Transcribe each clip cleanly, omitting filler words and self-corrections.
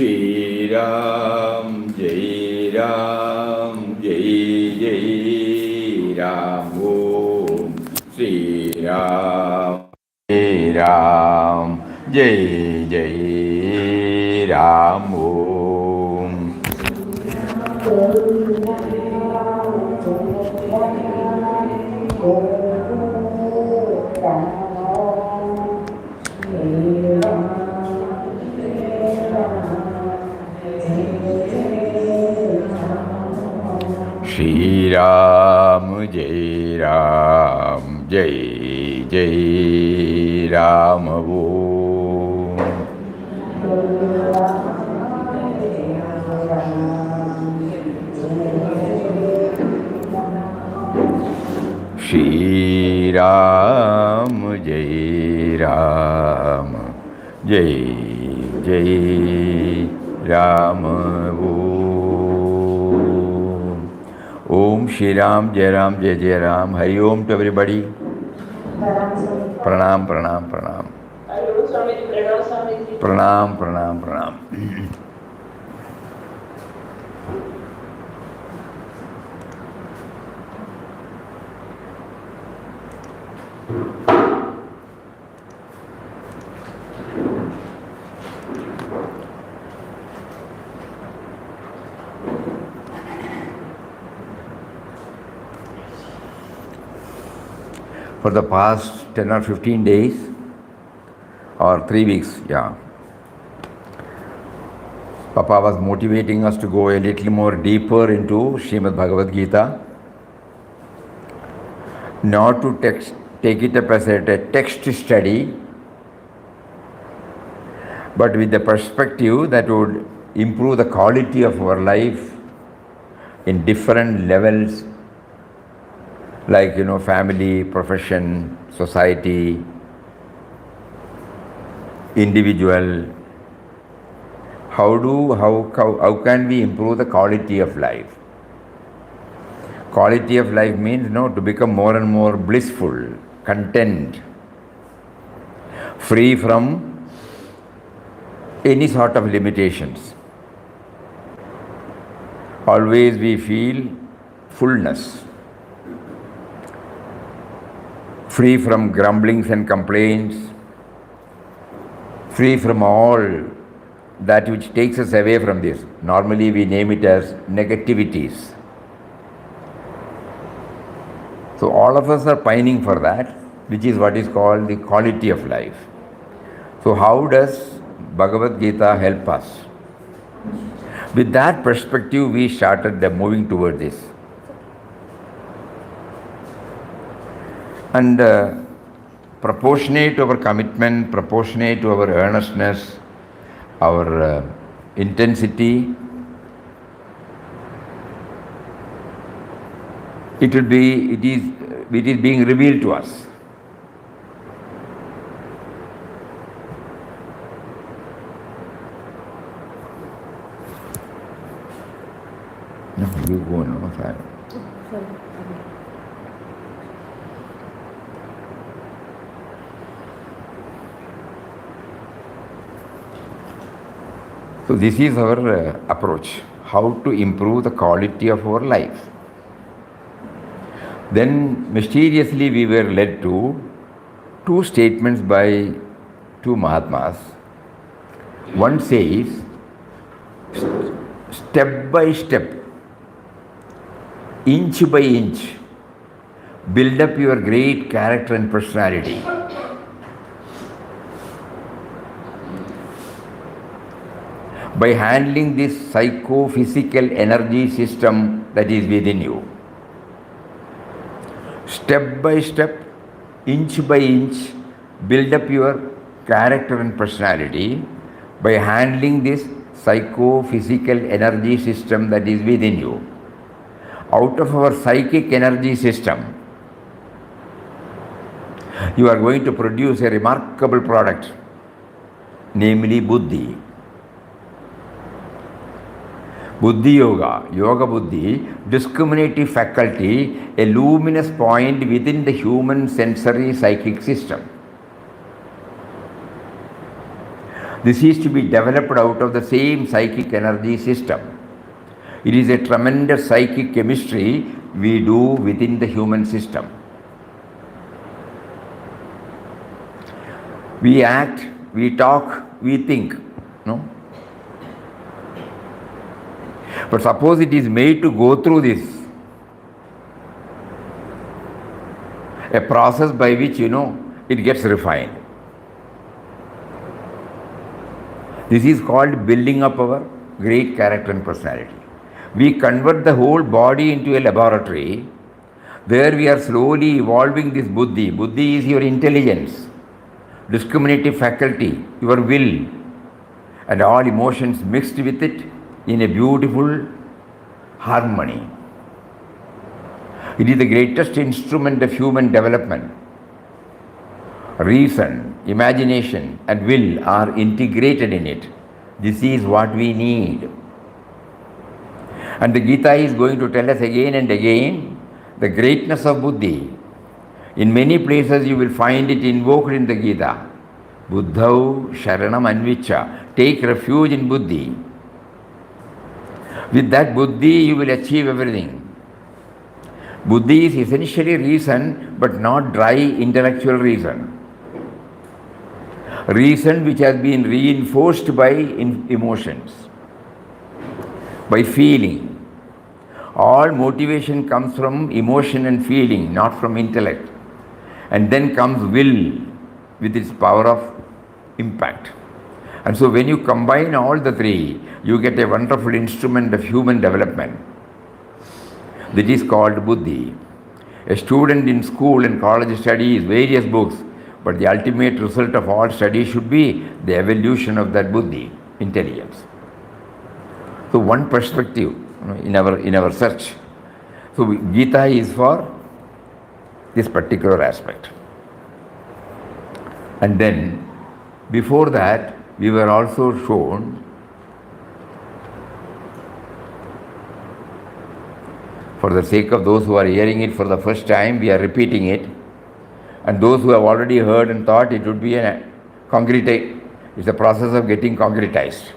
Shri Ram, Jai Ram, Jai Jai Ram, Om Shri Ram, Jai Ram, Jai Jai Ram, Om. Shri Ram, Jai Ram, Jai Jai Ram, Om. Shri Ram, Jai Ram, Jai Jai Ram, Om Shri Ram, Jai Ram, Jai Jai Ram. Hari Om to everybody. Pranam, pranam, pranam. Pranam, pranam, pranam. For the past 10 or 15 days, or 3 weeks, Papa was motivating us to go a little more deeper into Srimad Bhagavad Gita, not to take it up as a text study, but with the perspective that would improve the quality of our life in different levels, like family, profession, society, individual. How can we improve the quality of life? Quality of life means to become more and more blissful, content, free from any sort of limitations. Always we feel fullness, free from grumblings and complaints, free from all that which takes us away from this. Normally we name it as negativities. So all of us are pining for that, which is what is called the quality of life. So how does Bhagavad Gita help us? With that perspective, we started moving toward this. And proportionate to our commitment, proportionate to our earnestness, our intensity, it is being revealed to us. No, you go, no, sorry. So this is our approach, how to improve the quality of our life. Then mysteriously we were led to two statements by two Mahatmas. One says, step by step, inch by inch, build up your great character and personality. By handling this psychophysical energy system that is within you. Step by step, inch by inch, build up your character and personality by handling this psychophysical energy system that is within you. Out of our psychic energy system, you are going to produce a remarkable product, namely Buddhi. Buddhi Yoga, Yoga Buddhi, discriminative faculty, a luminous point within the human sensory psychic system. This is to be developed out of the same psychic energy system. It is a tremendous psychic chemistry we do within the human system. We act, we talk, we think. No? But suppose it is made to go through this, a process by which, it gets refined. This is called building up our great character and personality. We convert the whole body into a laboratory. There we are slowly evolving this buddhi. Buddhi is your intelligence, discriminative faculty, your will, and all emotions mixed with it in a beautiful harmony. It is the greatest instrument of human development. Reason, imagination, and will are integrated in it. This is what we need. And the Gita is going to tell us again and again the greatness of buddhi. In many places you will find it invoked in the Gita. Buddhau Sharanam Anvicha. Take refuge in buddhi. With that buddhi you will achieve everything. Buddhi is essentially reason, but not dry intellectual reason. Reason which has been reinforced by emotions, by feeling. All motivation comes from emotion and feeling, not from intellect. And then comes will with its power of impact. And so when you combine all the three, you get a wonderful instrument of human development. That is called buddhi. A student in school and college studies various books, but the ultimate result of all study should be the evolution of that buddhi, intelligence. So one perspective in our search. So Gita is for this particular aspect. And then before that we were also shown, for the sake of those who are hearing it for the first time, we are repeating it. And those who have already heard and thought, it would be it's a process of getting concretized.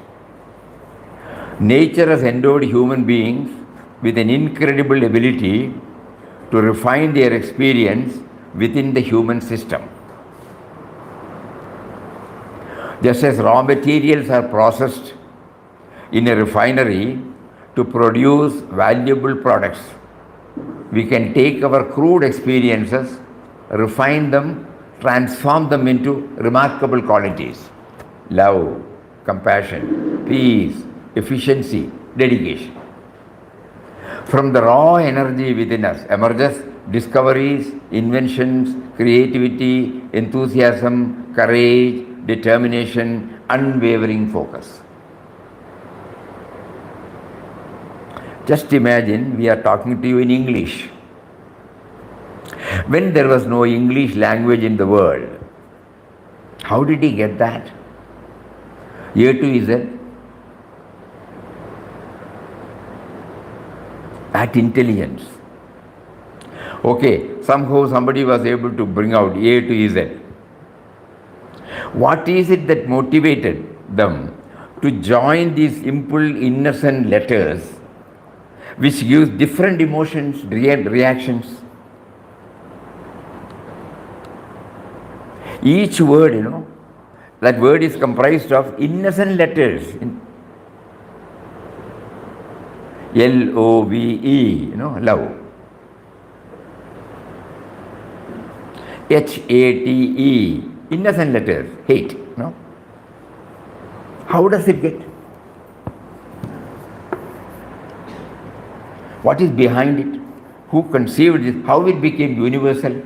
Nature has endowed human beings with an incredible ability to refine their experience within the human system. Just as raw materials are processed in a refinery to produce valuable products, we can take our crude experiences, refine them, transform them into remarkable qualities: love, compassion, peace, efficiency, dedication. From the raw energy within us emerges discoveries, inventions, creativity, enthusiasm, courage, determination, unwavering focus. Just imagine we are talking to you in English. When there was no English language in the world, how did he get that? A to Z. That intelligence. Okay, somehow somebody was able to bring out A to Z. What is it that motivated them to join these simple innocent letters which gives different emotions, reactions? Each word, that word is comprised of innocent letters. L-O-V-E, love. H-A-T-E, innocent letters, hate. How does it get? What is behind it? Who conceived it? How it became universal?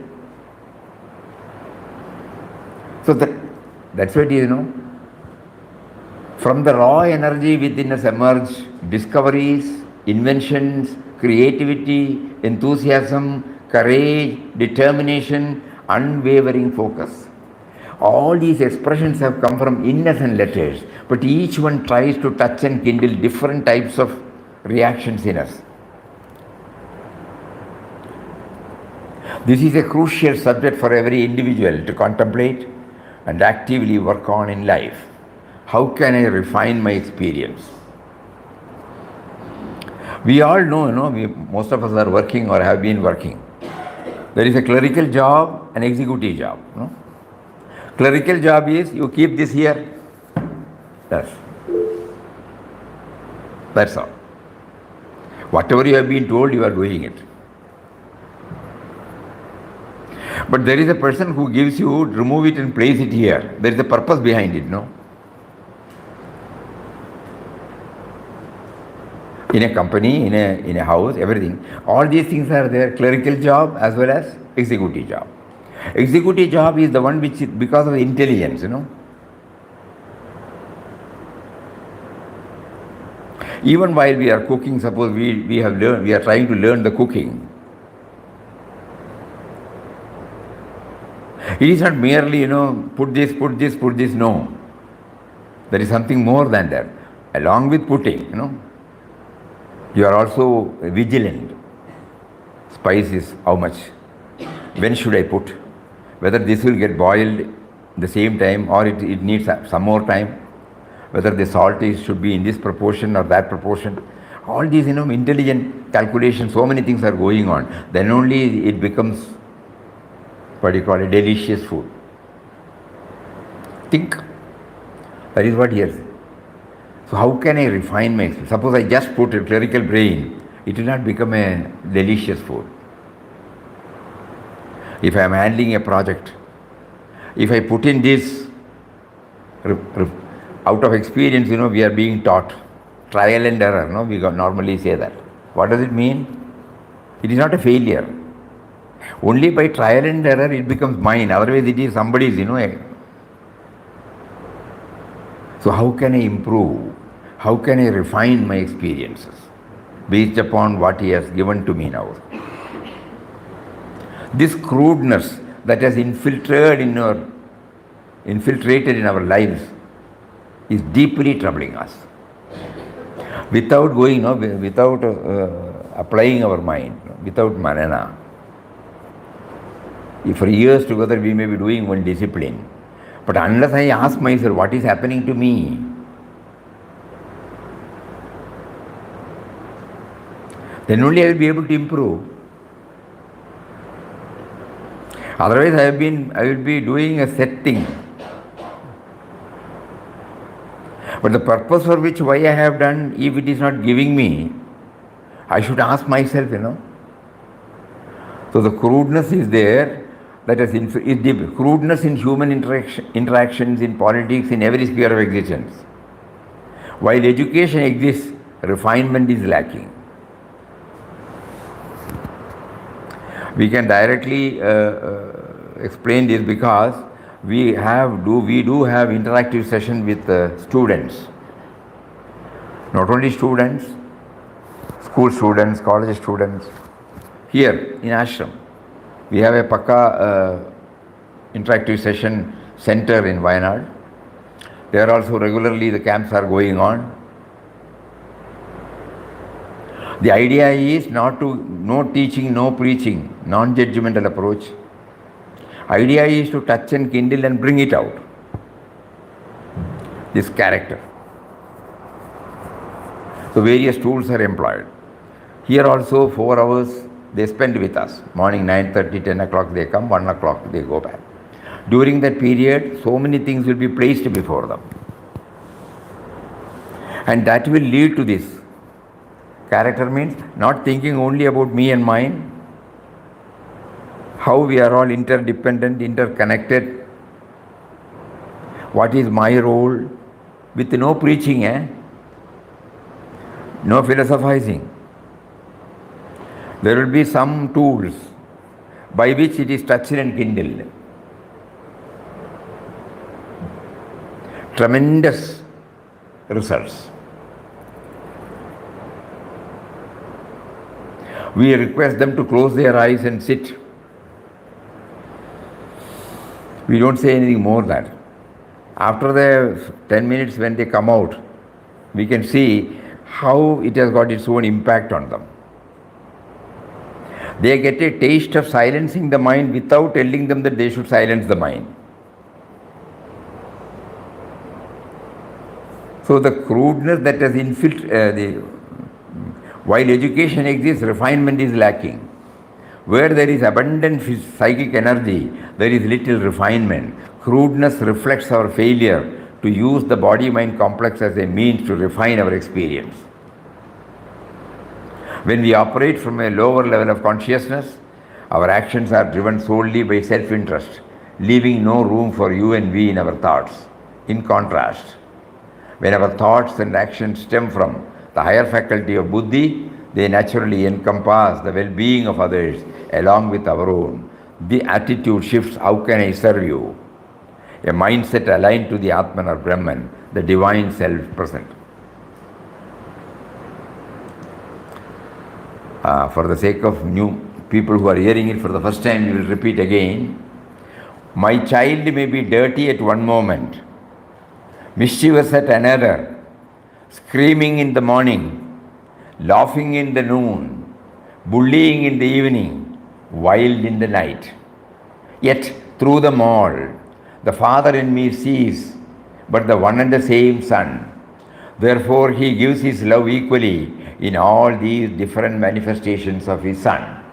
So that's what it is, From the raw energy within us emerge discoveries, inventions, creativity, enthusiasm, courage, determination, unwavering focus. All these expressions have come from innocent letters, but each one tries to touch and kindle different types of reactions in us. This is a crucial subject for every individual to contemplate and actively work on in life. How can I refine my experience? We all know, most of us are working or have been working. There is a clerical job and executive job. Clerical job is you keep this here. That's all. Whatever you have been told, you are doing it. But there is a person who gives you, remove it and place it here. There is a purpose behind it, no? In a company, in a house, everything. All these things are there. Clerical job as well as executive job. Executive job is the one which, because of intelligence, Even while we are cooking, suppose we are trying to learn the cooking. It is not merely, put this, no. There is something more than that. Along with putting, you are also vigilant. Spice is how much? When should I put? Whether this will get boiled the same time or it needs some more time. Whether the salt should be in this proportion or that proportion. All these, intelligent calculations, so many things are going on. Then only it becomes, what do you call it, delicious food. Think. That is what he has. So how can I refine my experience? Suppose I just put a clerical brain, it will not become a delicious food. If I am handling a project, if I put in this, out of experience, we are being taught. Trial and error, we normally say that. What does it mean? It is not a failure. Only by trial and error it becomes mine. Otherwise it is somebody's, So how can I improve? How can I refine my experiences based upon what he has given to me now? This crudeness that has infiltrated in our lives is deeply troubling us. Without going, without applying our mind, without manana. For years together we may be doing one discipline. But unless I ask myself what is happening to me, then only I will be able to improve. Otherwise I will be doing a set thing. But the purpose for which why I have done, if it is not giving me, I should ask myself, So the crudeness is there. That is deep. Crudeness in human interactions, in politics, in every sphere of existence. While education exists, refinement is lacking. We can directly explain this because we do have interactive session with students. Not only students, school students, college students. Here in ashram, we have a Pakka interactive session center in Wayanad. There also regularly the camps are going on. The idea is no teaching, no preaching, non-judgmental approach. Idea is to touch and kindle and bring it out. This character. So various tools are employed. Here also 4 hours they spend with us. Morning 9:30, 10 o'clock they come, 1 o'clock they go back. During that period, so many things will be placed before them. And that will lead to this. Character means not thinking only about me and mine, how we are all interdependent, interconnected, what is my role, with no preaching, no philosophizing. There will be some tools by which it is touched and kindled. Tremendous results. We request them to close their eyes and sit. We don't say anything more than that. After the 10 minutes when they come out, we can see how it has got its own impact on them. They get a taste of silencing the mind without telling them that they should silence the mind. So the crudeness that has infiltrated, while education exists, refinement is lacking. Where there is abundant psychic energy, there is little refinement. Crudeness reflects our failure to use the body-mind complex as a means to refine our experience. When we operate from a lower level of consciousness, our actions are driven solely by self-interest, leaving no room for you and we in our thoughts. In contrast, when our thoughts and actions stem from the higher faculty of buddhi, they naturally encompass the well-being of others along with our own. The attitude shifts, how can I serve you? A mindset aligned to the Atman or Brahman, the divine self present. For the sake of new people who are hearing it for the first time, we will repeat again. My child may be dirty at one moment, mischievous at another, screaming in the morning, laughing in the noon, bullying in the evening, wild in the night. Yet through them all, the Father in me sees but the one and the same Son. Therefore, He gives His love equally in all these different manifestations of His Son.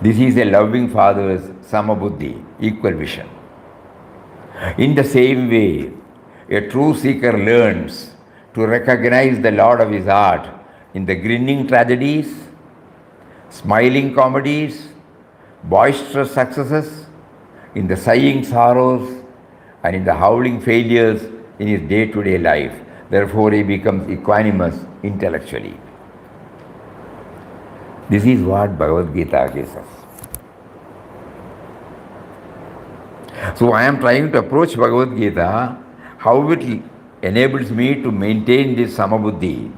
This is a loving Father's samabuddhi, equal vision. In the same way, a true seeker learns to recognize the Lord of his heart in the grinning tragedies, smiling comedies, boisterous successes, in the sighing sorrows, and in the howling failures in his day-to-day life. Therefore, he becomes equanimous intellectually. This is what Bhagavad Gita gives us. So I am trying to approach Bhagavad Gita, how it enables me to maintain this samabuddhi.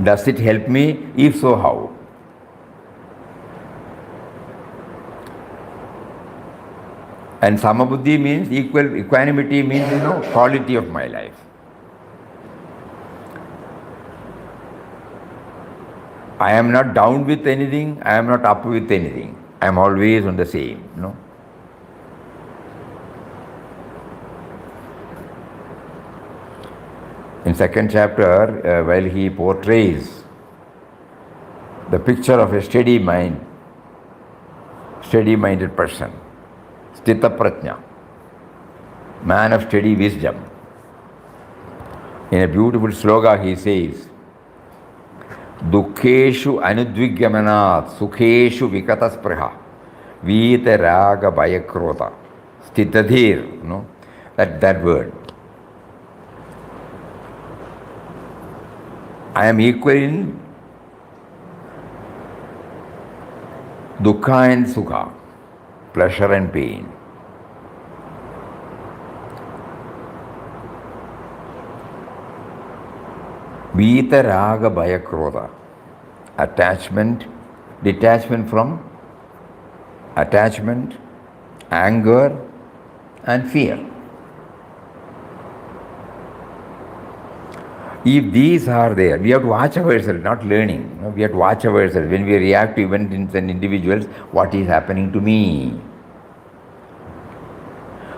Does it help me? If so, how? And samabuddhi means equanimity means, quality of my life. I am not down with anything, I am not up with anything. I am always on the same, In second chapter, while he portrays the picture of a steady-minded person, Sthita Prajna, man of steady wisdom. In a beautiful sloga he says, Dukkeshu anudvigyamanat sukheshu vikataspriha vita raga bhayakrota. Sthitadhir, that word. I am equal in dukkha and sukha, pleasure and pain. Vita raga bhaya krodha. Attachment, detachment from attachment, anger and fear. If these are there, we have to watch ourselves, not learning. We have to watch ourselves. When we react to events and individuals, what is happening to me?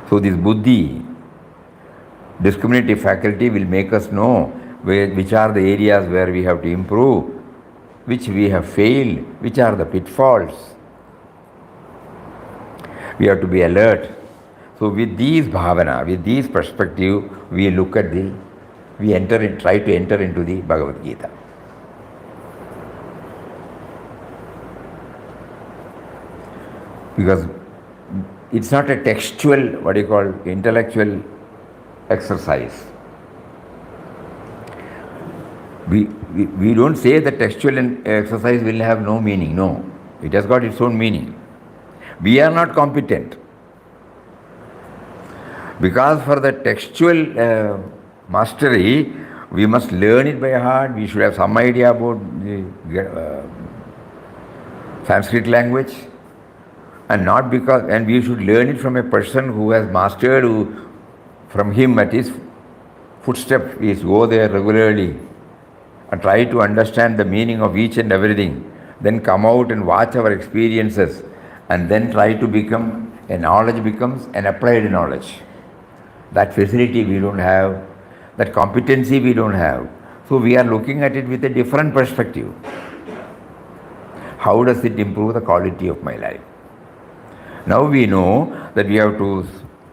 So this buddhi, discriminative faculty will make us know which are the areas where we have to improve, which we have failed, which are the pitfalls. We have to be alert. So with these bhavana, with these perspective, we look at try to enter into the Bhagavad Gita. Because it's not a textual, intellectual exercise. We don't say that textual exercise will have no meaning. No, it has got its own meaning. We are not competent. Because for the textual mastery, we must learn it by heart. We should have some idea about the Sanskrit language, and we should learn it from a person who has mastered, from him at his footstep, is go there regularly and try to understand the meaning of each and everything. Then come out and watch our experiences, and then try to become a knowledge becomes an applied knowledge. That facility we don't have, that competency we don't have. So we are looking at it with a different perspective. How does it improve the quality of my life? Now we know that we have to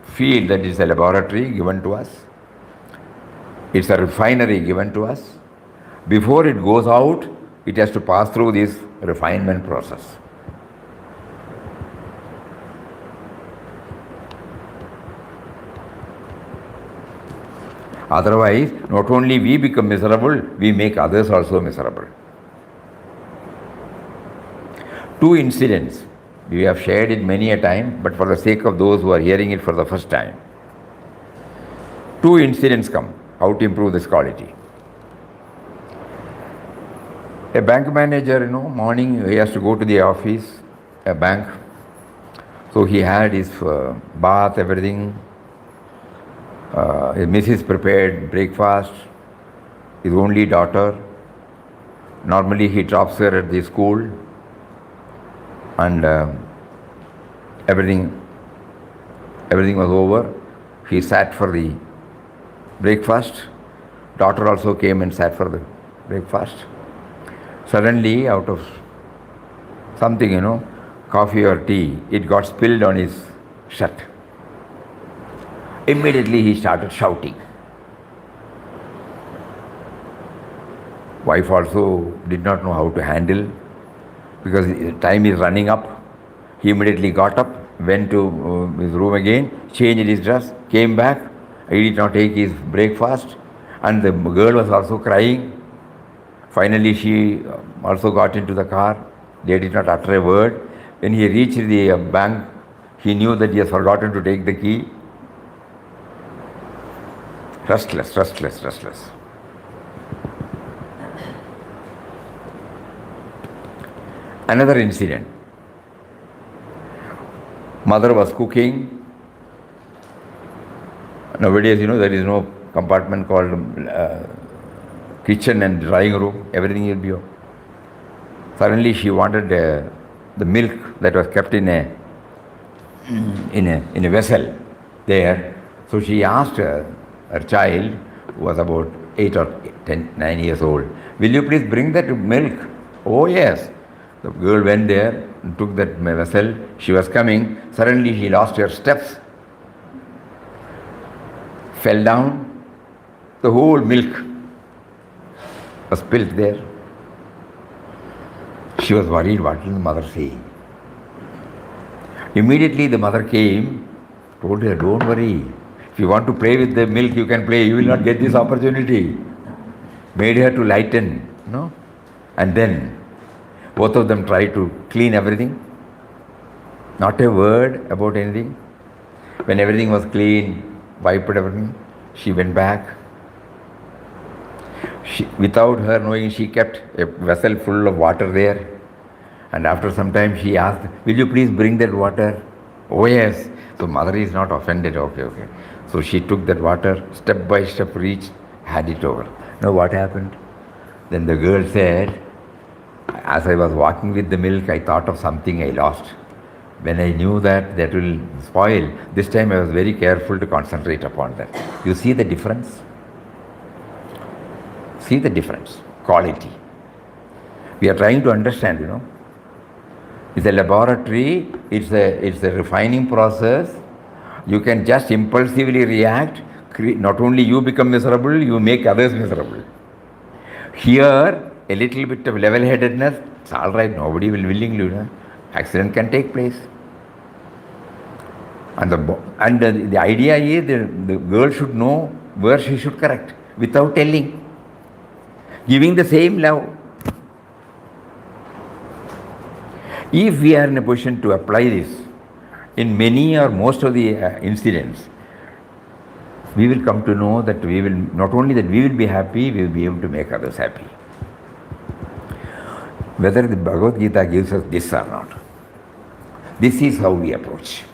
feel that it's a laboratory given to us, it's a refinery given to us. Before it goes out, it has to pass through this refinement process. Otherwise, not only we become miserable, we make others also miserable. Two incidents. We have shared it many a time, but for the sake of those who are hearing it for the first time. Two incidents come. How to improve this quality. A bank manager, morning he has to go to the office, a bank. So he had his bath, everything. His missus prepared breakfast. His only daughter. Normally he drops her at the school. And everything was over. He sat for the breakfast. Daughter also came and sat for the breakfast. Suddenly, out of something, coffee or tea, it got spilled on his shirt. Immediately he started shouting. Wife also did not know how to handle, because time is running up. He immediately got up, went to his room again, changed his dress, came back. He did not take his breakfast, and the girl was also crying. Finally, she also got into the car. They did not utter a word. When he reached the bank, he knew that he has forgotten to take the key. Restless. Another incident. Mother was cooking. Nowadays, there is no compartment called kitchen and drawing room. Everything will be open. Suddenly, she wanted the milk that was kept in a vessel there. So she asked her child, who was about 8 or 9 years old, "Will you please bring that milk?" "Oh yes." The girl went there and took that vessel. She was coming. Suddenly she lost her steps, fell down. The whole milk was spilled there. She was worried, what will the mother say? Immediately the mother came, told her, "Don't worry. If you want to play with the milk, you can play. You will not get this opportunity." Made her to lighten, and then both of them tried to clean everything. Not a word about anything. When everything was clean, wiped everything, she went back. Without her knowing, she kept a vessel full of water there. And after some time, she asked, "Will you please bring that water?" "Oh yes." So mother is not offended. Okay. So she took that water, step by step reached, had it over. Now what happened? Then the girl said, "As I was walking with the milk, I thought of something I lost. When I knew that will spoil, this time I was very careful to concentrate upon that." You see the difference? See the difference, quality. We are trying to understand, It's a laboratory, it's a refining process. You can just impulsively react. Not only you become miserable, you make others miserable. Here, a little bit of level-headedness, it's all right, nobody will willingly, accident can take place. And the idea is the girl should know where she should correct without telling. Giving the same love. If we are in a position to apply this in many or most of the incidents, we will come to know that not only that we will be happy, we will be able to make others happy. Whether the Bhagavad Gita gives us this or not, this is how we approach.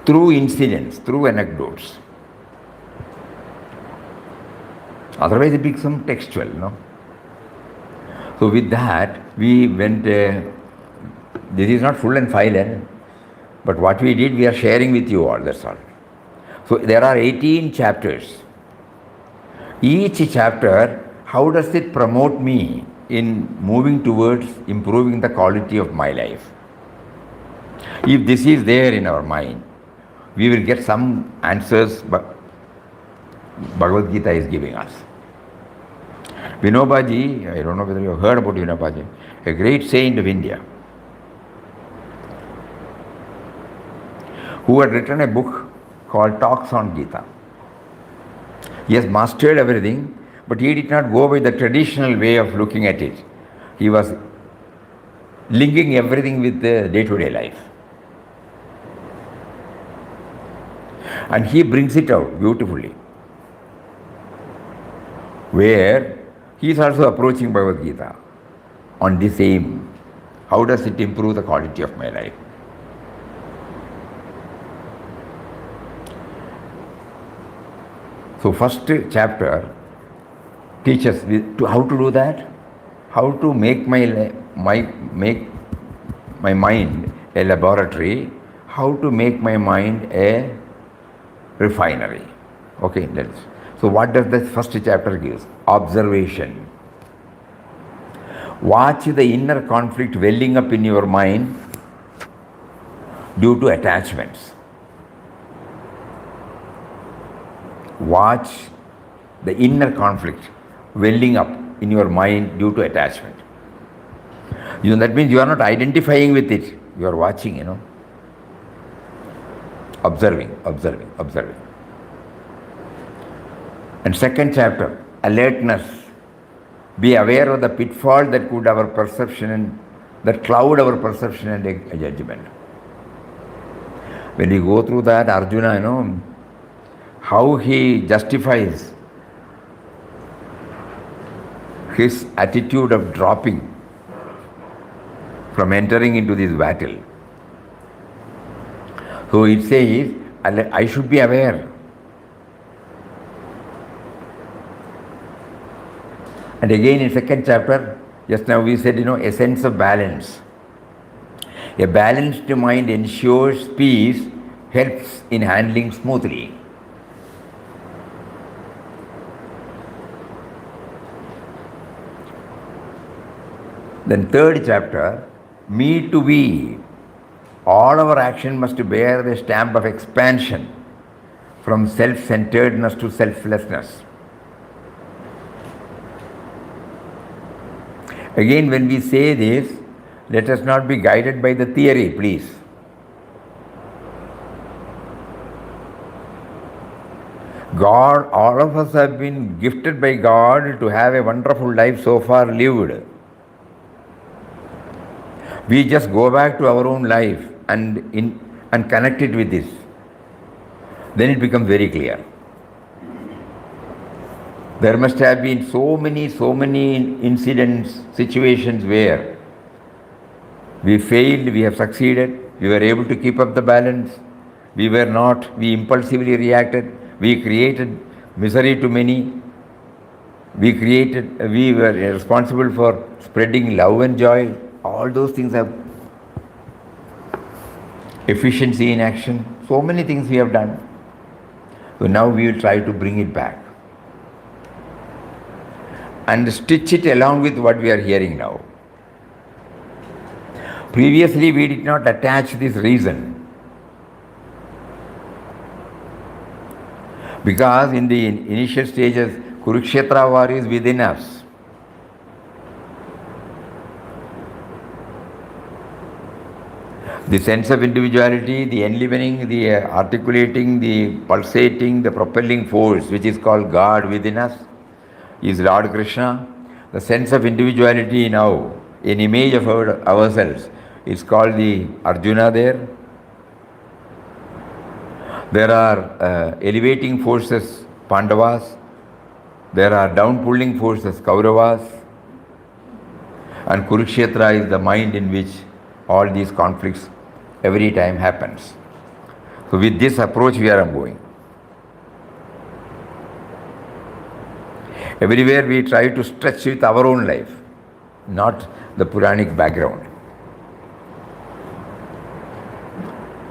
Through incidents, through anecdotes. Otherwise it becomes textual, So with that, we went, this is not full and final, but what we did, we are sharing with you all, that's all. So there are 18 chapters. Each chapter, how does it promote me in moving towards improving the quality of my life? If this is there in our mind, we will get some answers Bhagavad Gita is giving us. Vinobaji, I don't know whether you have heard about Vinobaji, a great saint of India, who had written a book called Talks on Gita. He has mastered everything, but he did not go by the traditional way of looking at it. He was linking everything with the day-to-day life. And he brings it out beautifully, where he is also approaching Bhagavad Gita on the same, how does it improve the quality of my life? So first chapter teaches how to do that, how to make my mind a laboratory, how to make my mind a refinery. Okay, that's so. What does the first chapter give? Observation. Watch the inner conflict welling up in your mind due to attachments. Watch the inner conflict welling up in your mind due to attachment. That means you are not identifying with it. You are watching, Observing. And second chapter, alertness. Be aware of the pitfall that could our perception and that cloud our perception and a judgment. When we go through that, Arjuna, how he justifies his attitude of dropping from entering into this battle. So it says, I should be aware. And again in second chapter, just now we said, a sense of balance. A balanced mind ensures peace, helps in handling smoothly. Then third chapter, me to be. All our action must bear the stamp of expansion from self-centeredness to selflessness. Again, when we say this, let us not be guided by the theory, please. God, all of us have been gifted by God to have a wonderful life so far lived. We just go back to our own life and connect it with this. Then it becomes very clear. There must have been so many incidents, situations where we failed, we have succeeded, we were able to keep up the balance, we were not, we impulsively reacted, we created misery to many, we were responsible for spreading love and joy. All those things have efficiency in action. So many things we have done. So now we will try to bring it back and stitch it along with what we are hearing now. Previously we did not attach this reason, because in the initial stages Kurukshetra war is within us. The sense of individuality, the enlivening, the articulating, the pulsating, the propelling force which is called God within us is Lord Krishna. The sense of individuality now, an image of ourselves, is called the Arjuna there. There are elevating forces, Pandavas. There are down-pulling forces, Kauravas. And Kurukshetra is the mind in which all these conflicts every time happens. So with this approach we are going. Everywhere we try to stretch with our own life, not the Puranic background.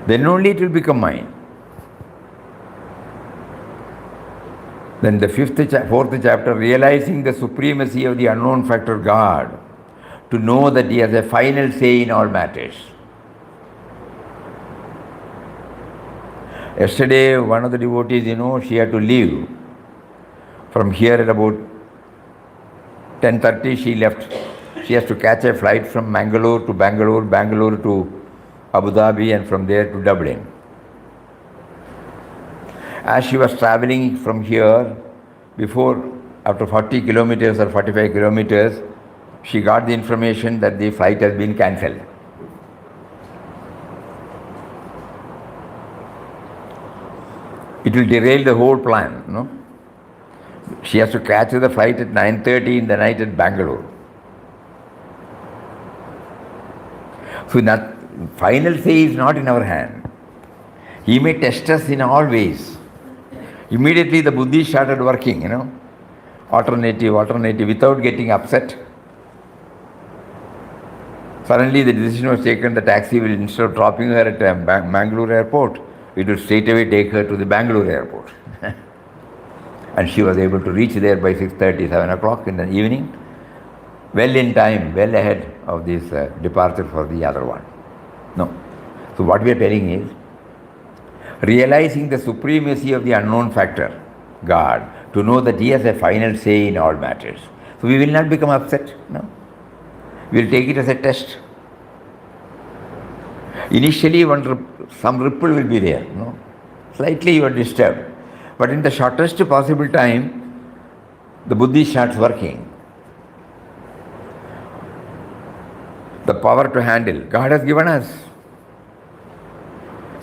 Then only it will become mine. Then the fourth chapter, realizing the supremacy of the unknown factor God, to know that He has a final say in all matters. Yesterday, one of the devotees, she had to leave. From here at about 10:30, she left. She has to catch a flight from Mangalore to Bangalore, Bangalore to Abu Dhabi, and from there to Dublin. As she was traveling from here, after 40 kilometers or 45 kilometers, she got the information that the flight has been cancelled. It will derail the whole plan, no? She has to catch the flight at 9:30 in the night at Bangalore. So final say is not in our hand. He may test us in all ways. Immediately the buddhi started working, alternative, without getting upset. Suddenly the decision was taken, the taxi will, instead of dropping her at Mangalore airport, it will straight away take her to the Bangalore airport. And she was able to reach there by 6:30, 7 o'clock in the evening, well in time, well ahead of this departure for the other one. No. So what we are telling is, realizing the supremacy of the unknown factor, God, to know that He has a final say in all matters. So we will not become upset, no. We will take it as a test. Initially, some ripple will be there, no. Slightly you are disturbed. But in the shortest possible time, the buddhi starts working. The power to handle, God has given us.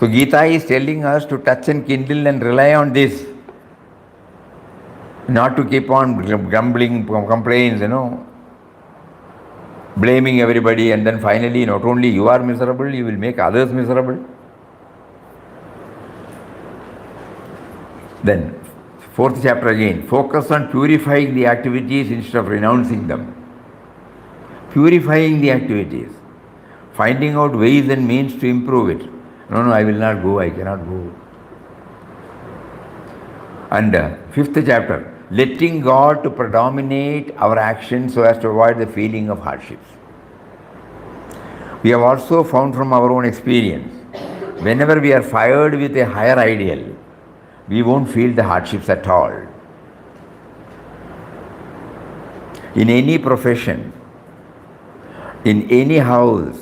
So Gita is telling us to touch and kindle and rely on this. Not to keep on grumbling, complaints, blaming everybody, and then finally not only you are miserable, you will make others miserable. Then, fourth chapter again, focus on purifying the activities instead of renouncing them. Purifying the activities, finding out ways and means to improve it. No, I will not go, I cannot go. And fifth chapter, letting God to predominate our actions so as to avoid the feeling of hardships. We have also found from our own experience, whenever we are fired with a higher ideal, we won't feel the hardships at all. In any profession, in any house,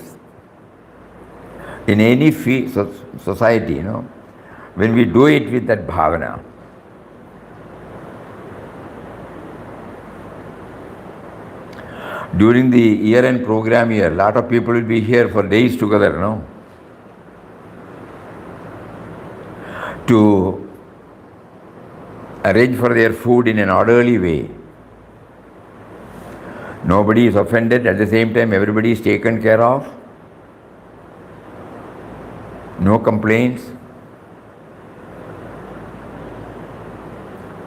in any society, when we do it with that bhavana, during the year-end program here, a lot of people will be here for days together, to arrange for their food in an orderly way. Nobody is offended, at the same time everybody is taken care of. No complaints.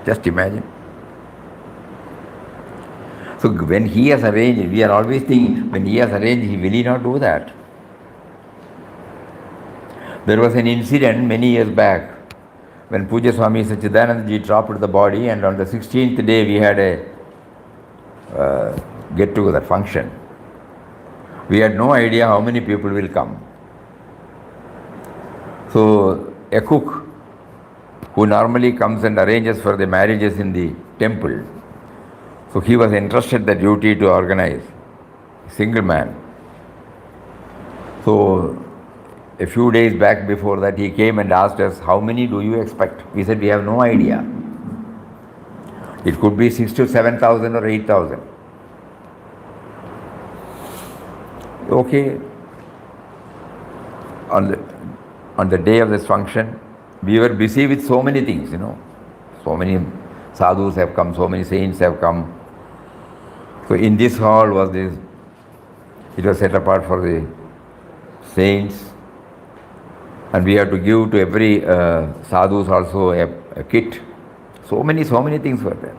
Just imagine. So when He has arranged, we are always thinking, when He has arranged, He will He not do that? There was an incident many years back when Puja Swami Sachidananda Ji dropped the body, and on the 16th day we had a get-together function. We had no idea how many people will come. So a cook who normally comes and arranges for the marriages in the temple, so he was entrusted the duty to organize, single man. So a few days back before that, he came and asked us, how many do you expect? We said, we have no idea. It could be 6,000 to 7,000 or 8,000. Okay. On the day of this function, we were busy with so many things, So many sadhus have come, so many saints have come. So in this hall was this, it was set apart for the saints. And we have to give to every sadhus also a kit. So many things were there.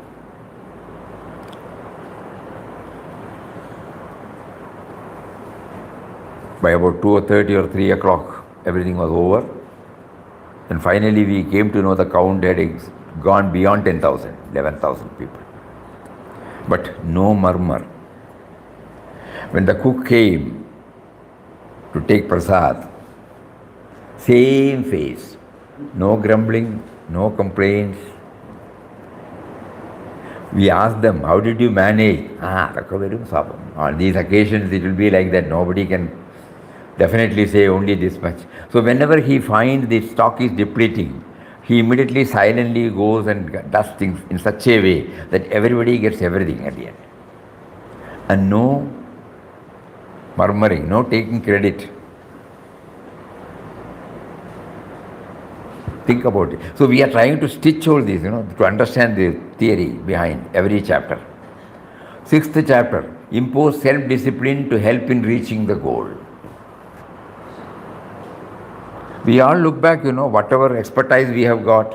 By about 2:30 or 3 o'clock, everything was over. And finally we came to know the count had gone beyond 10,000, 11,000 people. But no murmur. When the cook came to take prasad, same face, no grumbling, no complaints. We asked them, how did you manage? On these occasions it will be like that. Nobody can definitely say only this much. So whenever he finds the stock is depleting, he immediately silently goes and does things in such a way that everybody gets everything at the end. And no murmuring, no taking credit. Think about it. So we are trying to stitch all this, to understand the theory behind every chapter. 6th chapter, impose self-discipline to help in reaching the goal. We all look back, whatever expertise we have got,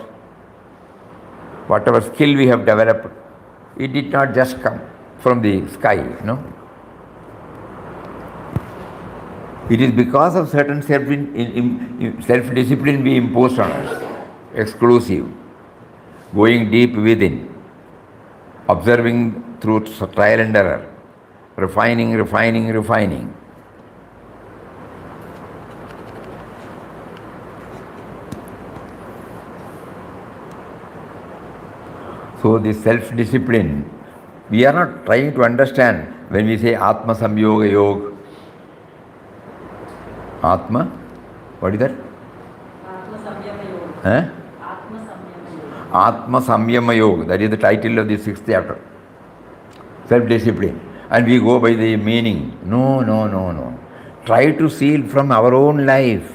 whatever skill we have developed, it did not just come from the sky, It is because of certain self-discipline we imposed on us, exclusive, going deep within, observing through trial and error, refining. So this self-discipline, we are not trying to understand when we say Atma Samyoga Yoga. Atma? What is that? Atma Samyama Yoga. Atma Samyama Yoga. That is the title of the 6th chapter. Self-discipline. And we go by the meaning. No. Try to see it from our own life.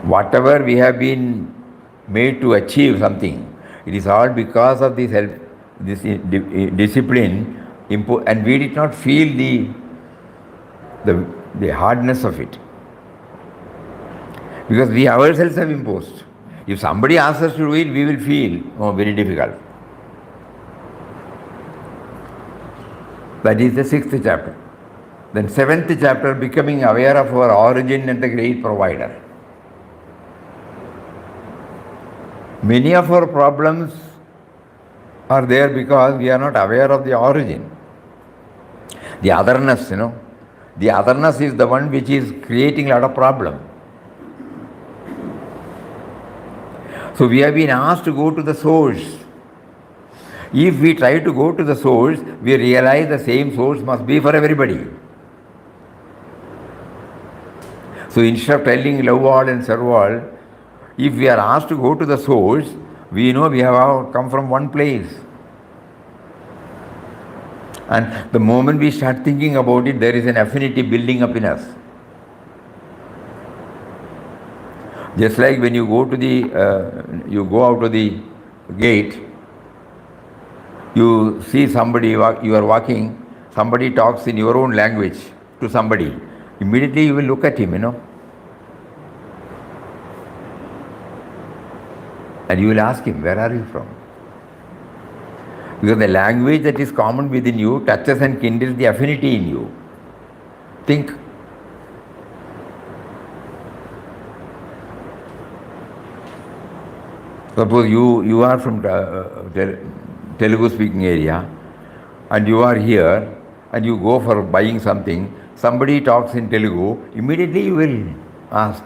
Whatever we have been made to achieve something, it is all because of this discipline, and we did not feel the hardness of it. Because we ourselves have imposed. If somebody asks us to do it, we will feel, very difficult. That is the 6th chapter. Then 7th chapter, becoming aware of our origin and the great provider. Many of our problems are there because we are not aware of the origin. The otherness, the otherness is the one which is creating a lot of problem. So we have been asked to go to the source. If we try to go to the source, we realize the same source must be for everybody. So instead of telling love all and serve all, if we are asked to go to the source, we know we have all come from one place. And the moment we start thinking about it, there is an affinity building up in us. Just like when you go to you go out of the gate, you see somebody, you are walking, somebody talks in your own language to somebody. Immediately you will look at him, and you will ask him, where are you from? Because the language that is common within you touches and kindles the affinity in you. Think. Suppose you are from Telugu speaking area and you are here and you go for buying something, somebody talks in Telugu, immediately you will ask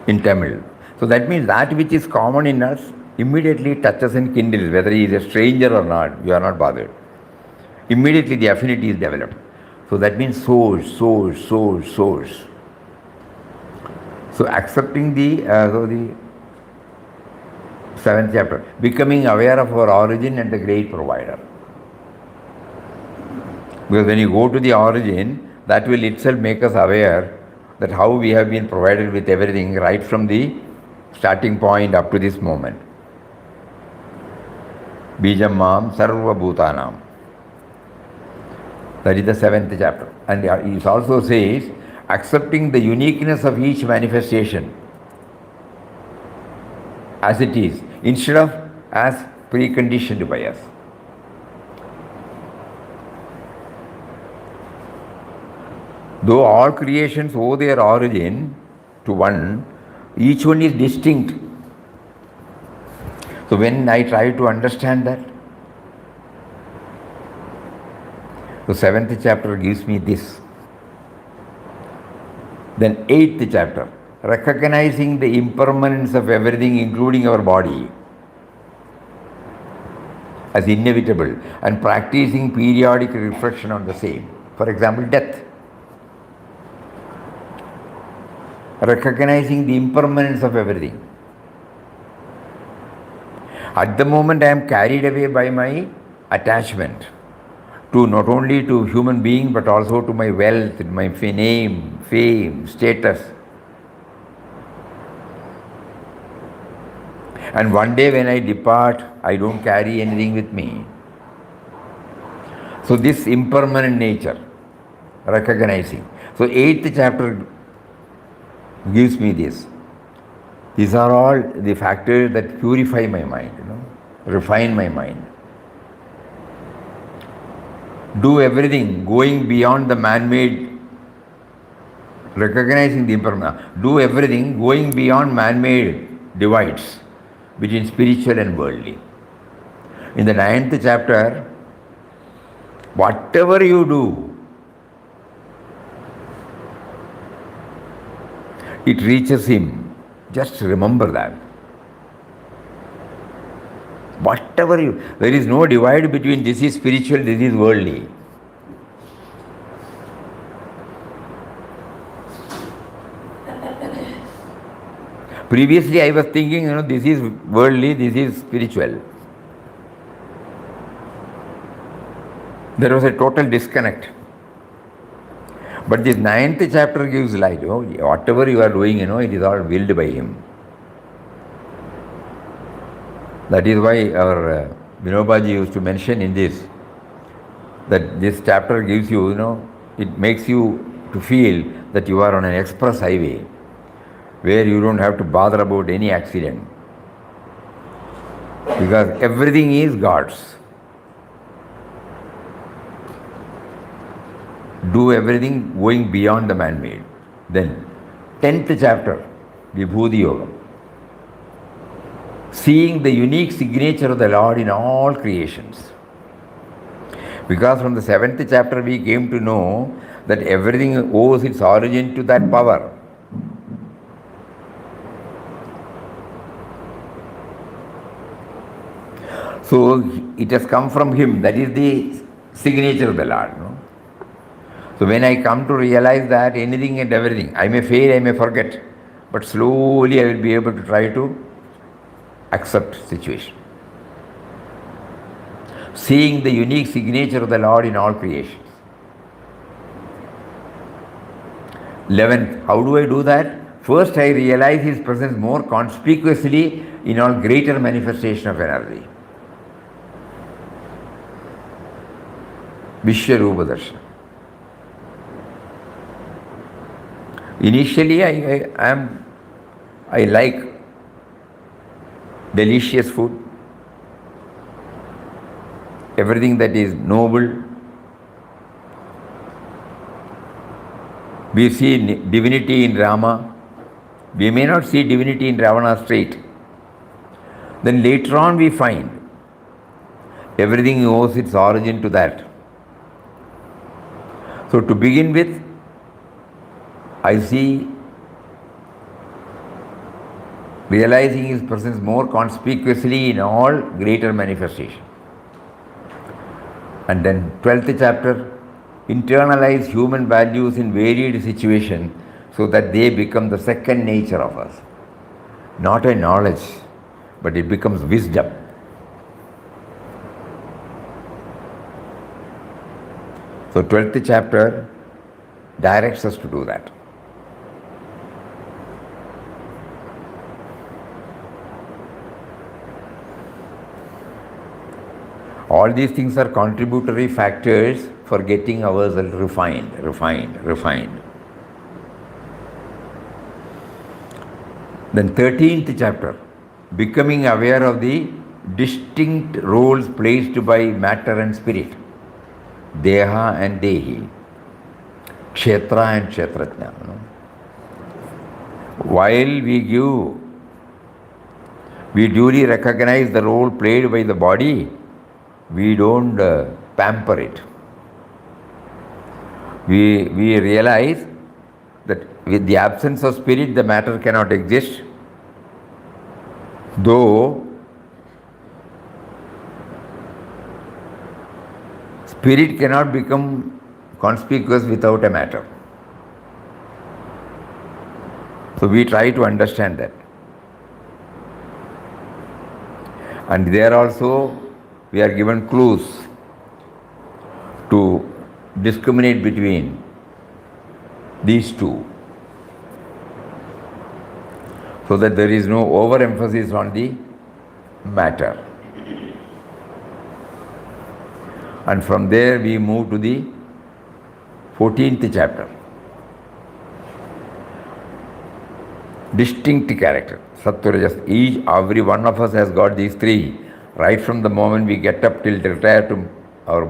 in Tamil. So that means that which is common in us immediately touches and kindles, whether he is a stranger or not, you are not bothered. Immediately the affinity is developed. So that means source. So accepting the 7th chapter, becoming aware of our origin and the great provider. Because when you go to the origin, that will itself make us aware that how we have been provided with everything right from the starting point up to this moment. Bijam Mam Sarva Bhutanam. That is the 7th chapter. And it also says, accepting the uniqueness of each manifestation as it is, instead of as preconditioned by us. Though all creations owe their origin to one, each one is distinct. So when I try to understand that, the 7th chapter gives me this. Then 8th chapter, recognizing the impermanence of everything, including our body, as inevitable, and practicing periodic reflection on the same. For example, death. Recognizing the impermanence of everything. At the moment I am carried away by my attachment to not only to human being but also to my wealth, my name, fame, status. And one day when I depart, I don't carry anything with me. So this impermanent nature, recognizing. So 8th chapter gives me this. These are all the factors that purify my mind, refine my mind. Do everything going beyond the man-made, recognizing the impermanence. Do everything going beyond man-made divides between spiritual and worldly. In the 9th chapter, whatever you do, it reaches him. Just remember that. Whatever you, there is no divide between this is spiritual, this is worldly. Previously I was thinking, this is worldly, this is spiritual. There was a total disconnect. But this 9th chapter gives light. Whatever you are doing, it is all willed by him. That is why our Vinobaji used to mention in this, that this chapter gives you, it makes you to feel that you are on an express highway where you don't have to bother about any accident. Because everything is God's. Do everything going beyond the man-made. Then, 10th chapter, Vibhuti Yoga. Seeing the unique signature of the Lord in all creations. Because from the 7th chapter we came to know that everything owes its origin to that power. So it has come from him. That is the signature of the Lord. So when I come to realize that anything and everything, I may fail, I may forget, but slowly I will be able to try to accept situation. Seeing the unique signature of the Lord in all creations. 11th, how do I do that? First I realize his presence more conspicuously in all greater manifestation of energy. Vishwarupa Darshana. Initially I like delicious food, everything that is noble. We see divinity in Rama. We may not see divinity in Ravana straight. Then later on we find everything owes its origin to that. So to begin with, I see realizing his presence more conspicuously in all greater manifestation. And then 12th chapter, internalize human values in varied situations so that they become the second nature of us. Not a knowledge, but it becomes wisdom. So 12th chapter directs us to do that. All these things are contributory factors for getting ourselves refined. Then 13th chapter, becoming aware of the distinct roles placed by matter and spirit, Deha and Dehi, Kshetra and Kshetrajna. While we duly recognize the role played by the body, we don't pamper it. We realize that with the absence of spirit, the matter cannot exist, though spirit cannot become conspicuous without a matter. So we try to understand that. And there also we are given clues to discriminate between these two, so that there is no overemphasis on the matter. And from there we move to the 14th chapter. Distinct character, Sattva, Rajas. Every one of us has got these three, right from the moment we get up till retire to our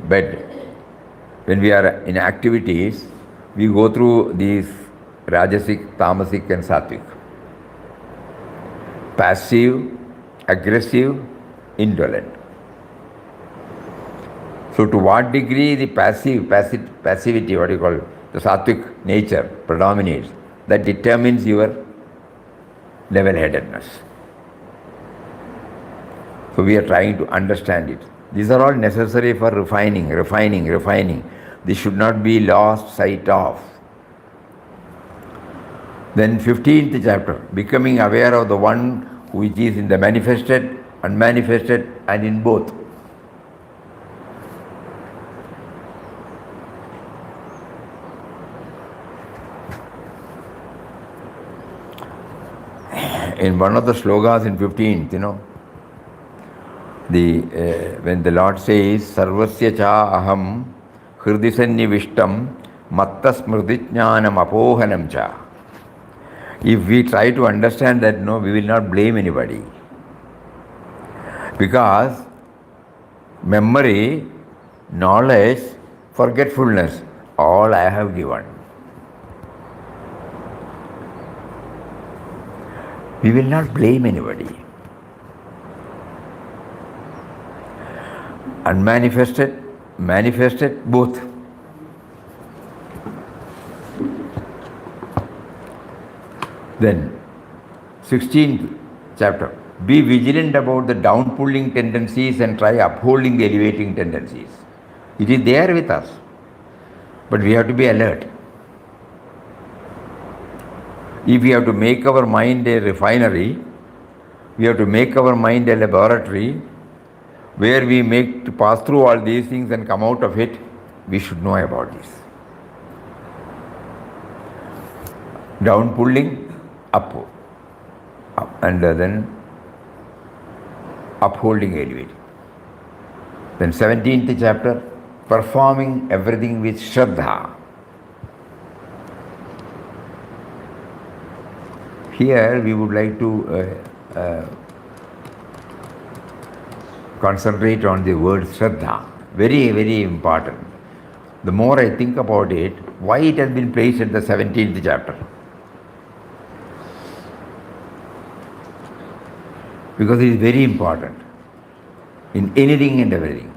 bed. When we are in activities, we go through these Rajasic, Tamasic and Sattvic. Passive, aggressive, indolent. So to what degree the passivity, what you call the Sattvic nature predominates, that determines your level-headedness. So we are trying to understand it. These are all necessary for refining. This should not be lost sight of. Then 15th chapter, becoming aware of the one which is in the manifested, unmanifested and in both. In one of the slogas in 15th, when the Lord says, Sarvasya cha aham hridisannivishtam matta smridijnanam apohanam cha. If we try to understand that, we will not blame anybody. Because memory, knowledge, forgetfulness, all I have given. We will not blame anybody. Unmanifested, manifested, both. Then, 16th chapter, be vigilant about the down-pulling tendencies and try upholding the elevating tendencies. It is there with us, but we have to be alert. If we have to make our mind a refinery, we have to make our mind a laboratory where we make to pass through all these things and come out of it, we should know about this. Down pulling, up and then upholding, elevating. Then 17th chapter, performing everything with Shraddha. Here we would like to concentrate on the word Shraddha. Very, very important. The more I think about it, why it has been placed at the 17th chapter? Because it is very important in anything and everything.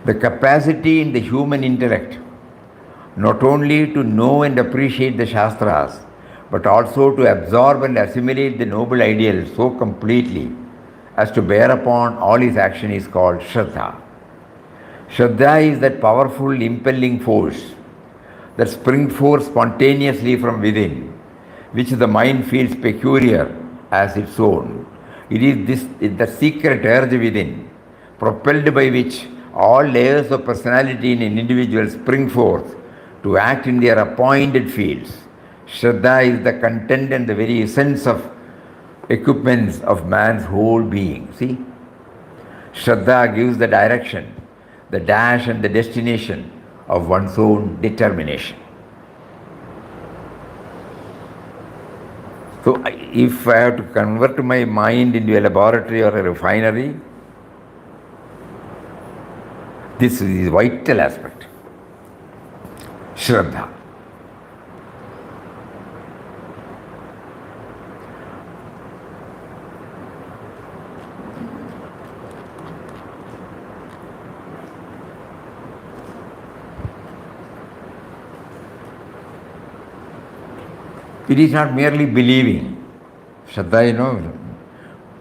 The capacity in the human intellect not only to know and appreciate the Shastras, but also to absorb and assimilate the noble ideals so completely as to bear upon all his action is called Shraddha. Shraddha is that powerful impelling force that springs forth spontaneously from within, which the mind feels peculiar as its own. It is the secret urge within, propelled by which all layers of personality in an individual spring forth to act in their appointed fields. Shraddha is the content and the very essence of equipments of man's whole being. See? Shraddha gives the direction, the dash and the destination of one's own determination. So if I have to convert my mind into a laboratory or a refinery, this is a vital aspect. Shraddha. It is not merely believing, Shraddha,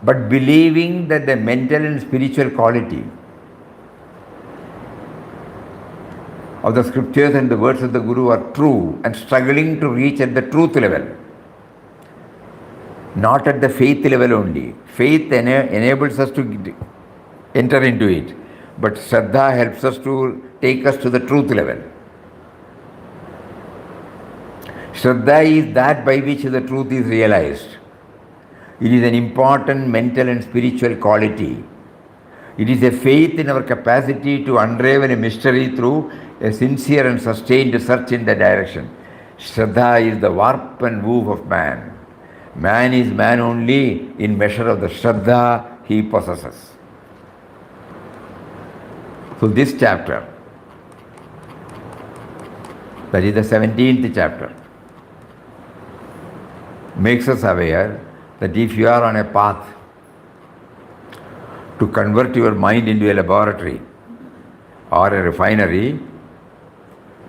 but believing that the mental and spiritual quality of the scriptures and the words of the Guru are true and struggling to reach at the truth level, not at the faith level only. Faith enables us to enter into it, but Shraddha helps us to take us to the truth level. Shraddha is that by which the truth is realized. It is an important mental and spiritual quality. It is a faith in our capacity to unravel a mystery through a sincere and sustained search in that direction. Shraddha is the warp and woof of man. Man is man only in measure of the Shraddha he possesses. So this chapter, that is the 17th chapter, makes us aware that if you are on a path to convert your mind into a laboratory or a refinery,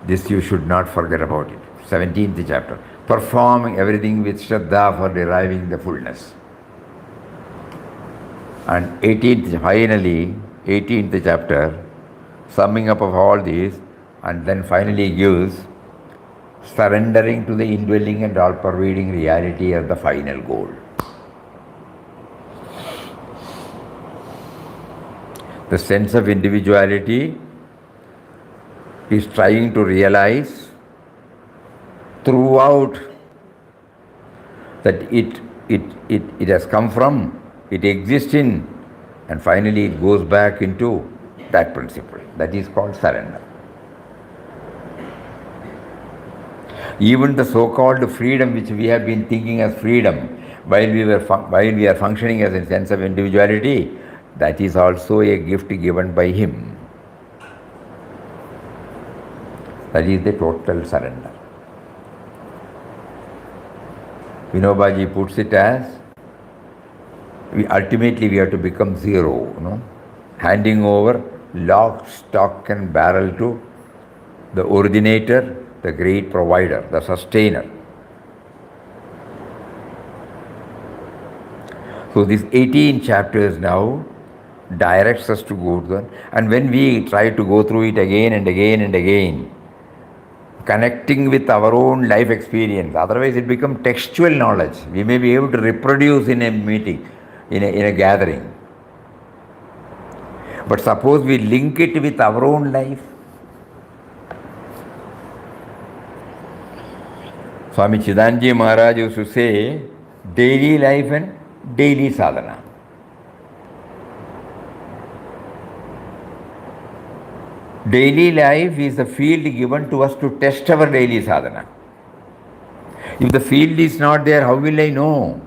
this you should not forget about it. 17th chapter. Perform everything with Shraddha for deriving the fullness. And 18th chapter, summing up of all these, and then finally gives surrendering to the indwelling and all-pervading reality as the final goal. The sense of individuality is trying to realize throughout that it has come from, it exists in, and finally it goes back into that principle. That is called surrender. Even the so-called freedom which we have been thinking as freedom while we are functioning as a sense of individuality, that is also a gift given by him. That is the total surrender. Vinobaji puts it as, ultimately we have to become zero, handing over lock, stock and barrel to the originator, the great provider, the sustainer. So these 18 chapters now directs us to go to them, and when we try to go through it again and again and again, connecting with our own life experience, otherwise it becomes textual knowledge. We may be able to reproduce in a meeting, in a gathering. But suppose we link it with our own life. Swami Chidanji Maharaj used to say, daily life and daily sadhana. Daily life is the field given to us to test our daily sadhana. If the field is not there, how will I know?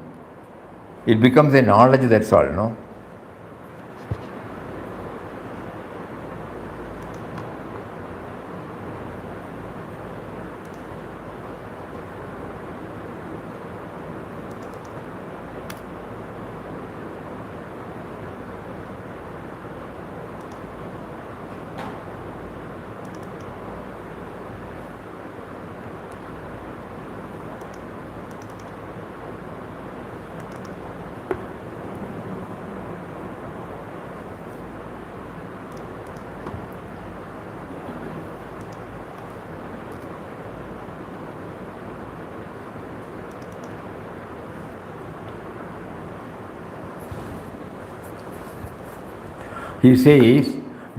It becomes a knowledge, that's all, no? He says,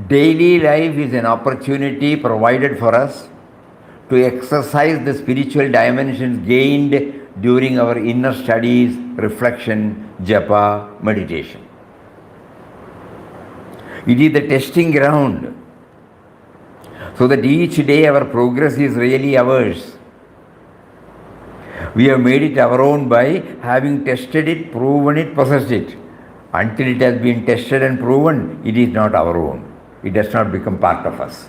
daily life is an opportunity provided for us to exercise the spiritual dimensions gained during our inner studies, reflection, japa, meditation. It is the testing ground, so that each day our progress is really ours. We have made it our own by having tested it, proven it, possessed it. Until it has been tested and proven, it is not our own. It does not become part of us.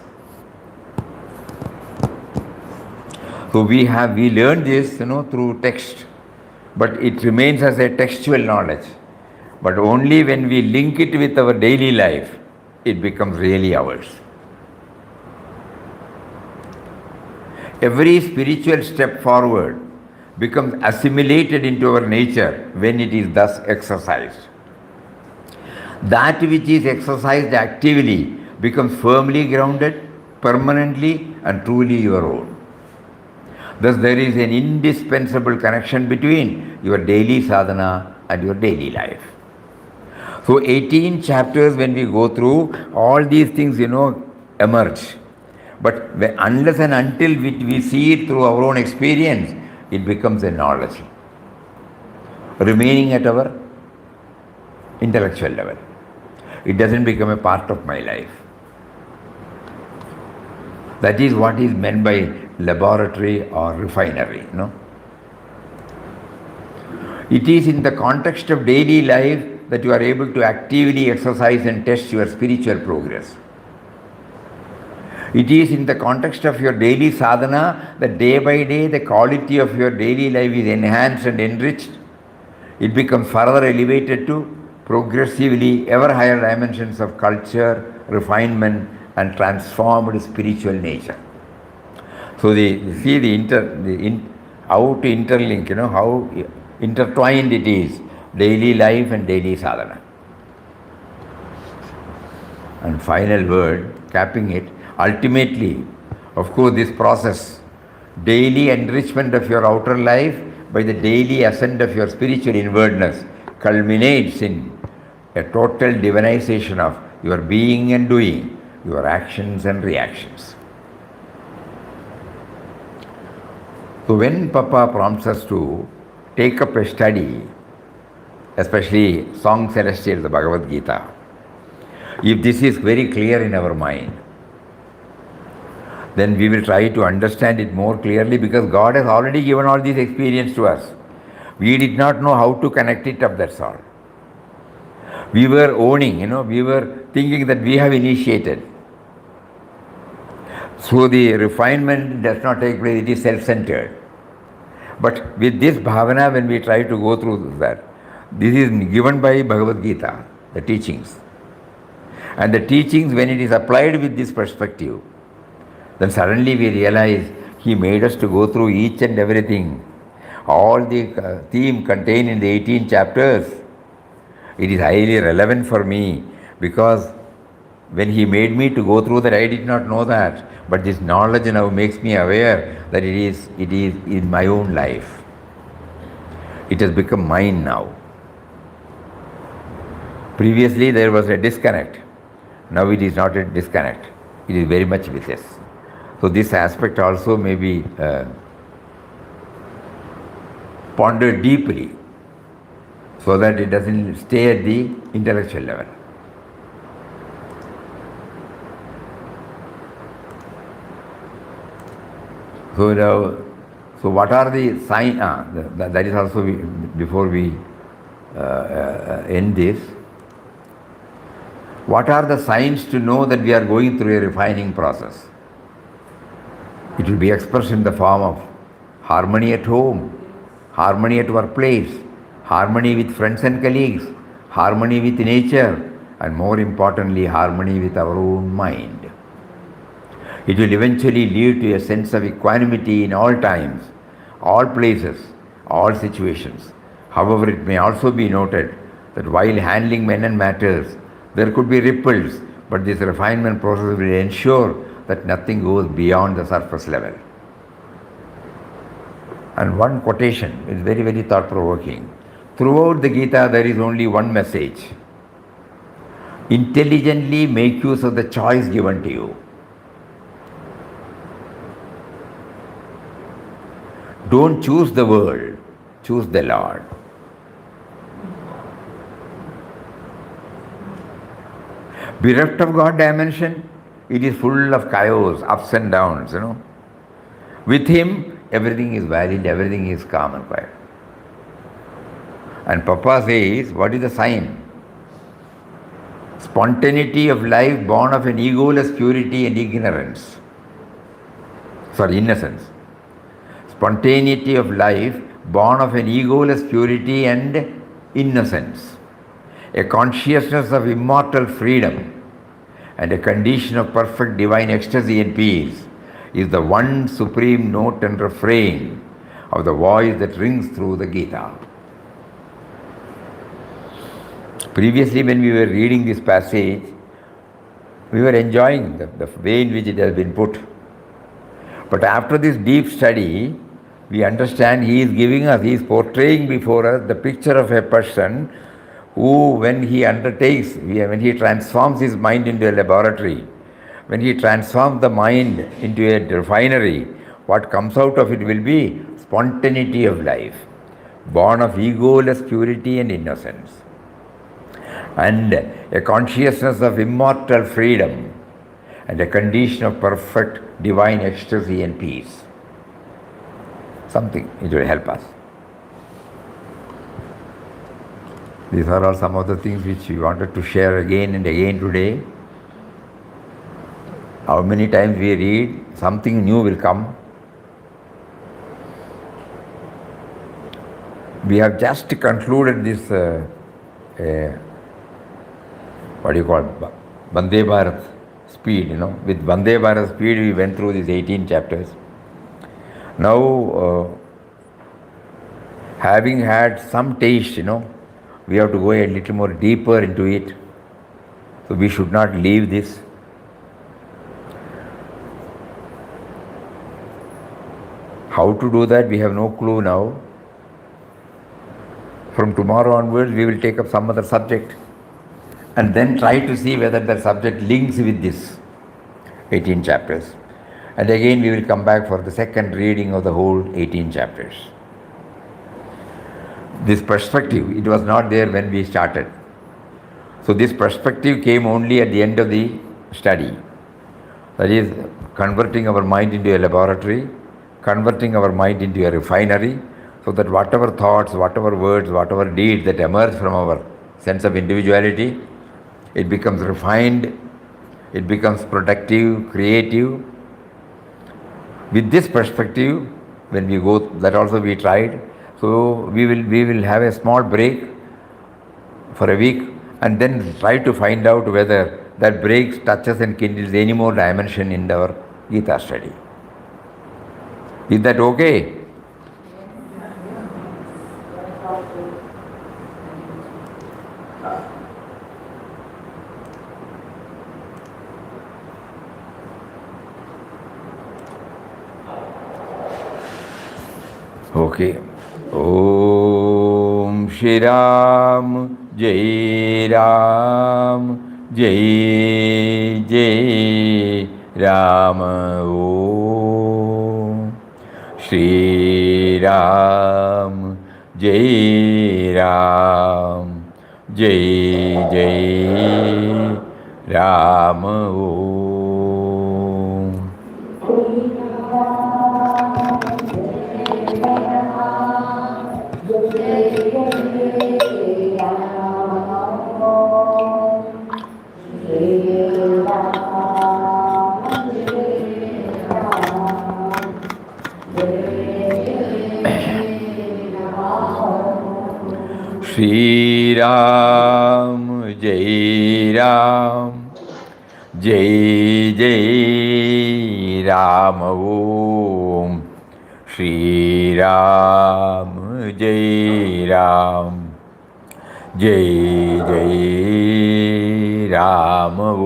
So we learn this, through text, but it remains as a textual knowledge. But only when we link it with our daily life, it becomes really ours. Every spiritual step forward becomes assimilated into our nature when it is thus exercised. That which is exercised actively becomes firmly grounded, permanently and truly your own. Thus there is an indispensable connection between your daily sadhana and your daily life. So 18 chapters when we go through, all these things, emerge. But unless and until we see it through our own experience, it becomes a knowledge, remaining at our intellectual level. It doesn't become a part of my life. That is what is meant by laboratory or refinery, It is in the context of daily life that you are able to actively exercise and test your spiritual progress. It is in the context of your daily sadhana that day by day the quality of your daily life is enhanced and enriched. It becomes further elevated to progressively ever higher dimensions of culture, refinement and transformed spiritual nature. So how to interlink, how intertwined it is, daily life and daily sadhana. And final word, capping it, ultimately, of course, this process, daily enrichment of your outer life by the daily ascent of your spiritual inwardness, culminates in a total divinization of your being and doing, your actions and reactions. So when Papa prompts us to take up a study, especially Song Celestial, the Bhagavad Gita, if this is very clear in our mind, then we will try to understand it more clearly, because God has already given all this experience to us. We did not know how to connect it up, that's all. We were owning, we were thinking that we have initiated. So the refinement does not take place, it is self-centered. But with this bhavana, when we try to go through that, this is given by Bhagavad Gita, the teachings. And the teachings, when it is applied with this perspective, then suddenly we realize He made us to go through each and everything. All the theme contained in the 18 chapters, it is highly relevant for me, because when He made me to go through that, I did not know that. But this knowledge now makes me aware that it is in my own life. It has become mine now. Previously there was a disconnect. Now it is not a disconnect. It is very much with us. So this aspect also may be pondered deeply, so that it doesn't stay at the intellectual level. So what are the signs? That is also, before we end this, what are the signs to know that we are going through a refining process? It will be expressed in the form of harmony at home, harmony at workplace, harmony with friends and colleagues, harmony with nature, and more importantly, harmony with our own mind. It will eventually lead to a sense of equanimity in all times, all places, all situations. However, it may also be noted that while handling men and matters, there could be ripples, but this refinement process will ensure that nothing goes beyond the surface level. And one quotation is very, very thought-provoking. Throughout the Gita, there is only one message. Intelligently make use of the choice given to you. Don't choose the world, choose the Lord. Bereft of God dimension, it is full of chaos, ups and downs, With Him, everything is valid, everything is calm and quiet. And Papa says, what is the sign? Spontaneity of life born of an egoless purity and innocence. spontaneity of life born of an egoless purity and innocence, a consciousness of immortal freedom, and a condition of perfect divine ecstasy and peace is the one supreme note and refrain of the voice that rings through the Gita. Previously, when we were reading this passage, we were enjoying the way in which it has been put. But after this deep study, we understand he is portraying before us the picture of a person who, when he transforms his mind into a laboratory, when he transforms the mind into a refinery, what comes out of it will be spontaneity of life, born of egoless purity and innocence, and a consciousness of immortal freedom, and a condition of perfect divine ecstasy and peace. Something, it will help us. These are all some of the things which we wanted to share again and again today. How many times we read, something new will come. We have just concluded this, Vande Bharat speed, With Vande Bharat speed, we went through these 18 chapters. Now, having had some taste, we have to go a little more deeper into it. So we should not leave this. How to do that, we have no clue now. From tomorrow onwards, we will take up some other subject and then try to see whether the subject links with this 18 chapters. And again, we will come back for the second reading of the whole 18 chapters. This perspective, it was not there when we started. So this perspective came only at the end of the study. That is, converting our mind into a laboratory, converting our mind into a refinery, so that whatever thoughts, whatever words, whatever deeds that emerge from our sense of individuality, it becomes refined, it becomes productive, creative. With this perspective, when we go, that also we tried. So we will have a small break for a week and then try to find out whether that break touches and kindles any more dimension in our Gita study. Is that okay? Okay. Om Shri Ram, Jai Ram, Jai Jai Ram. Om Shri Ram, Jai Ram, Jai Jai Ram. Om. Shri Ram, Jai Ram, Jai Jai Ram. Om Shri Ram, Jai Ram, Jai Jai Ram. Om.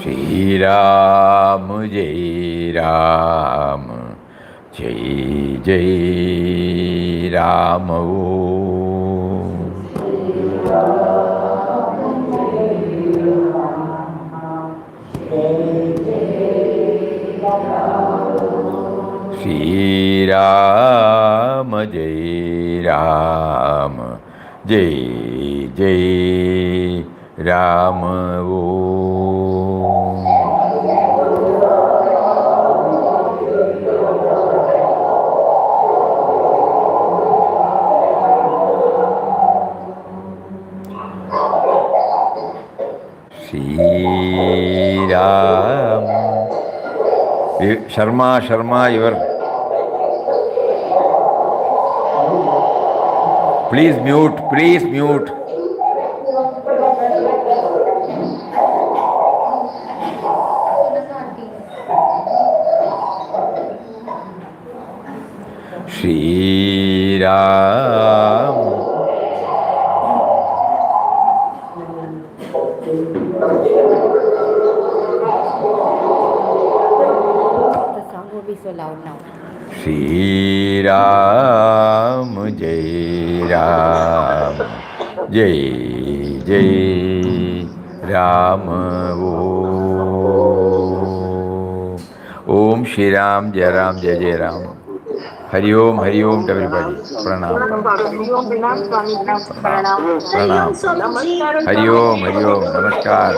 Shri Ram, Jai Ram, Jai Jai Ram. Om. Shri Ram, Jai Ram, Jai Jai Rama Om. Shri Ram. Sharma, your. Please mute. Shri Ram. The sound would be so loud now. Shri Ram, Jai Ram, Jai Ram Om. Om Shri Ram, Jai Ram, Jai Ram. Hari Om to everybody. Pranam. Pranam. Hari Om, Namaskar.